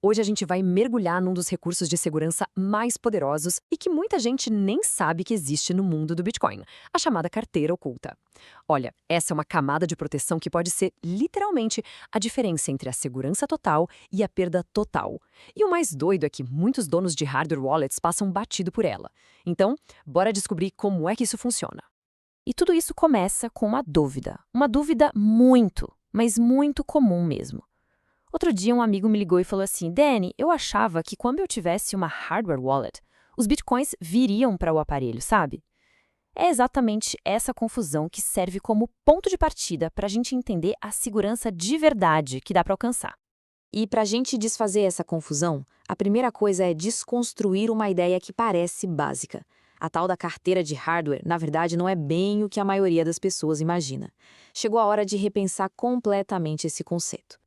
Hoje a gente vai mergulhar num dos recursos de segurança mais poderosos e que muita gente nem sabe que existe no mundo do Bitcoin, a chamada carteira oculta. Olha, essa é uma camada de proteção que pode ser, literalmente, a diferença entre a segurança total e a perda total. E o mais doido é que muitos donos de hardware wallets passam batido por ela. Então, bora descobrir como é que isso funciona. E tudo isso começa com uma dúvida muito, mas muito comum mesmo. Outro dia um amigo me ligou e falou assim, Dani, eu achava que quando eu tivesse uma hardware wallet, os bitcoins viriam para o aparelho, sabe? É exatamente essa confusão que serve como ponto de partida para a gente entender a segurança de verdade que dá para alcançar. E para a gente desfazer essa confusão, a primeira coisa é desconstruir uma ideia que parece básica. A tal da carteira de hardware, na verdade, não é bem o que a maioria das pessoas imagina. Chegou a hora de repensar completamente esse conceito.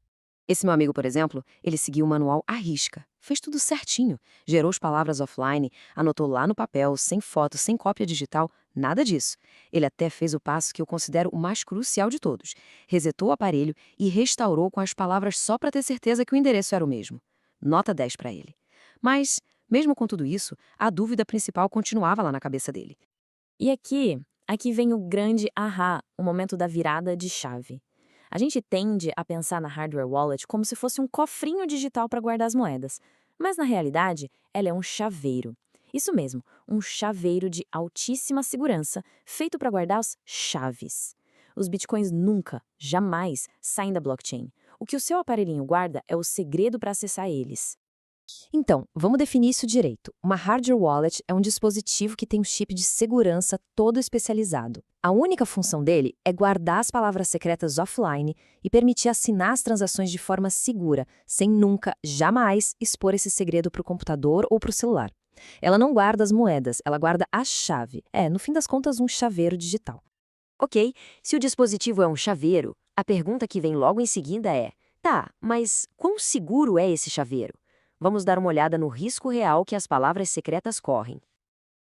Esse meu amigo, por exemplo, ele seguiu o manual à risca. Fez tudo certinho. Gerou as palavras offline, anotou lá no papel, sem foto, sem cópia digital, nada disso. Ele até fez o passo que eu considero o mais crucial de todos. Resetou o aparelho e restaurou com as palavras só para ter certeza que o endereço era o mesmo. Nota 10 para ele. Mas, mesmo com tudo isso, a dúvida principal continuava lá na cabeça dele. E aqui vem o grande ahá, o momento da virada de chave. A gente tende a pensar na hardware wallet como se fosse um cofrinho digital para guardar as moedas, mas na realidade ela é um chaveiro. Isso mesmo, um chaveiro de altíssima segurança feito para guardar as chaves. Os bitcoins nunca, jamais saem da blockchain. O que o seu aparelhinho guarda é o segredo para acessar eles. Então, vamos definir isso direito. Uma hardware wallet é um dispositivo que tem um chip de segurança todo especializado. A única função dele é guardar as palavras secretas offline e permitir assinar as transações de forma segura, sem nunca, jamais expor esse segredo para o computador ou para o celular. Ela não guarda as moedas, ela guarda a chave. É, no fim das contas, um chaveiro digital. Ok, se o dispositivo é um chaveiro, a pergunta que vem logo em seguida é: tá, mas quão seguro é esse chaveiro? Vamos dar uma olhada no risco real que as palavras secretas correm.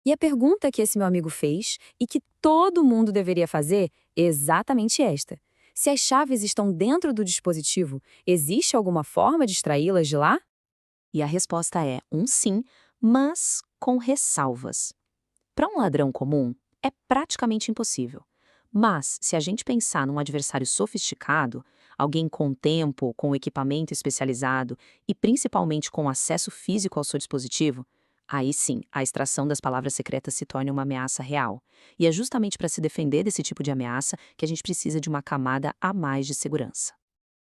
E a pergunta que esse meu amigo fez, e que todo mundo deveria fazer, é exatamente esta. Se as chaves estão dentro do dispositivo, existe alguma forma de extraí-las de lá? E a resposta é um sim, mas com ressalvas. Para um ladrão comum, é praticamente impossível. Mas, se a gente pensar num adversário sofisticado, alguém com tempo, com equipamento especializado e principalmente com acesso físico ao seu dispositivo, aí sim, a extração das palavras secretas se torna uma ameaça real. E é justamente para se defender desse tipo de ameaça que a gente precisa de uma camada a mais de segurança.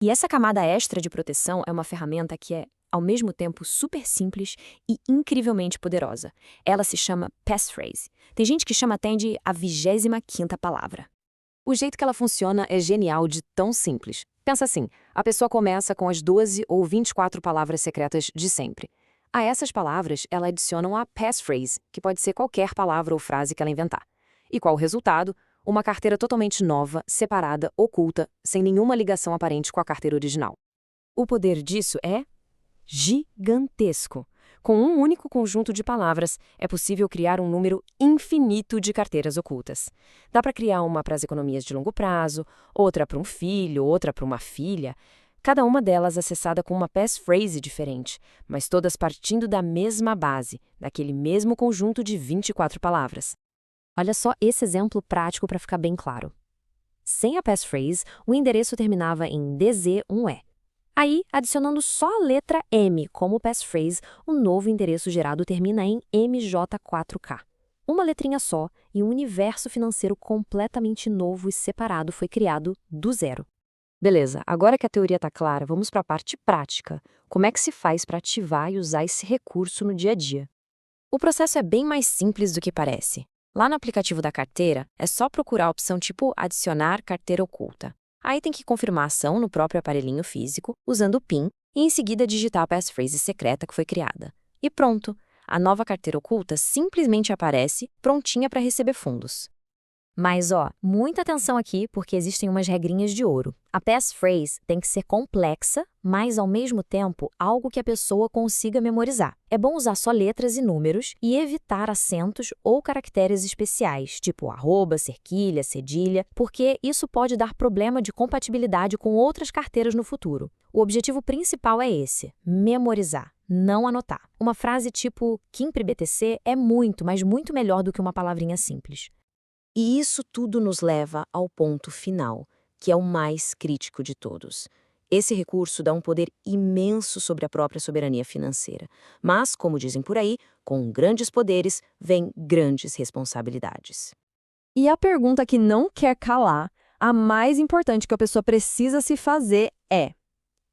E essa camada extra de proteção é uma ferramenta que é, ao mesmo tempo, super simples e incrivelmente poderosa. Ela se chama passphrase. Tem gente que chama até de a 25ª palavra. O jeito que ela funciona é genial de tão simples. Pensa assim, a pessoa começa com as 12 ou 24 palavras secretas de sempre. A essas palavras, ela adiciona uma passphrase, que pode ser qualquer palavra ou frase que ela inventar. E qual o resultado? Uma carteira totalmente nova, separada, oculta, sem nenhuma ligação aparente com a carteira original. O poder disso é gigantesco. Com um único conjunto de palavras, é possível criar um número infinito de carteiras ocultas. Dá para criar uma para as economias de longo prazo, outra para um filho, outra para uma filha, cada uma delas acessada com uma passphrase diferente, mas todas partindo da mesma base, daquele mesmo conjunto de 24 palavras. Olha só esse exemplo prático para ficar bem claro. Sem a passphrase, o endereço terminava em DZ1E. Aí, adicionando só a letra M como passphrase, o novo endereço gerado termina em MJ4K. Uma letrinha só e um universo financeiro completamente novo e separado foi criado do zero. Beleza, agora que a teoria está clara, vamos para a parte prática. Como é que se faz para ativar e usar esse recurso no dia a dia? O processo é bem mais simples do que parece. Lá no aplicativo da carteira, é só procurar a opção tipo Adicionar carteira oculta. Aí tem que confirmar a ação no próprio aparelhinho físico, usando o PIN, e em seguida digitar a passphrase secreta que foi criada. E pronto! A nova carteira oculta simplesmente aparece, prontinha para receber fundos. Mas, muita atenção aqui porque existem umas regrinhas de ouro. A passphrase tem que ser complexa, mas, ao mesmo tempo, algo que a pessoa consiga memorizar. É bom usar só letras e números e evitar acentos ou caracteres especiais, tipo arroba, cerquilha, cedilha, porque isso pode dar problema de compatibilidade com outras carteiras no futuro. O objetivo principal é esse: memorizar, não anotar. Uma frase tipo Kimpre BTC é muito, mas muito melhor do que uma palavrinha simples. E isso tudo nos leva ao ponto final, que é o mais crítico de todos. Esse recurso dá um poder imenso sobre a própria soberania financeira. Mas, como dizem por aí, com grandes poderes vem grandes responsabilidades. E a pergunta que não quer calar, a mais importante que a pessoa precisa se fazer é: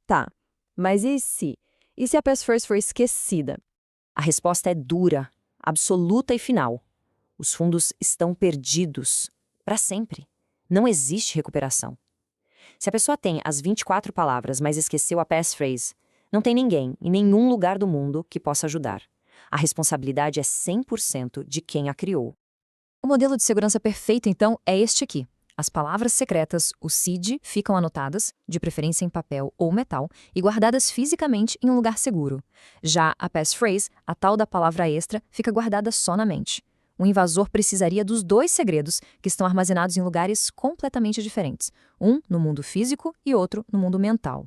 tá, mas e se? E se a passphrase for esquecida? A resposta é dura, absoluta e final. Os fundos estão perdidos. Para sempre. Não existe recuperação. Se a pessoa tem as 24 palavras, mas esqueceu a passphrase, não tem ninguém, em nenhum lugar do mundo, que possa ajudar. A responsabilidade é 100% de quem a criou. O modelo de segurança perfeito, então, é este aqui. As palavras secretas, o seed, ficam anotadas, de preferência em papel ou metal, e guardadas fisicamente em um lugar seguro. Já a passphrase, a tal da palavra extra, fica guardada só na mente. O invasor precisaria dos dois segredos, que estão armazenados em lugares completamente diferentes. Um no mundo físico e outro no mundo mental.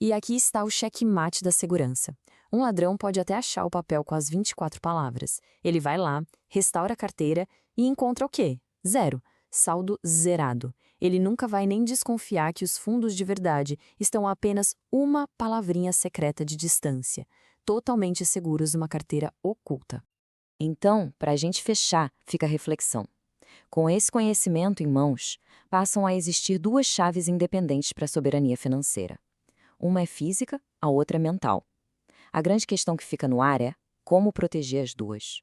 E aqui está o checkmate da segurança. Um ladrão pode até achar o papel com as 24 palavras. Ele vai lá, restaura a carteira e encontra o quê? 0. Saldo zerado. Ele nunca vai nem desconfiar que os fundos de verdade estão a apenas uma palavrinha secreta de distância, totalmente seguros numa carteira oculta. Então, para a gente fechar, fica a reflexão. Com esse conhecimento em mãos, passam a existir duas chaves independentes para a soberania financeira. Uma é física, a outra é mental. A grande questão que fica no ar é como proteger as duas.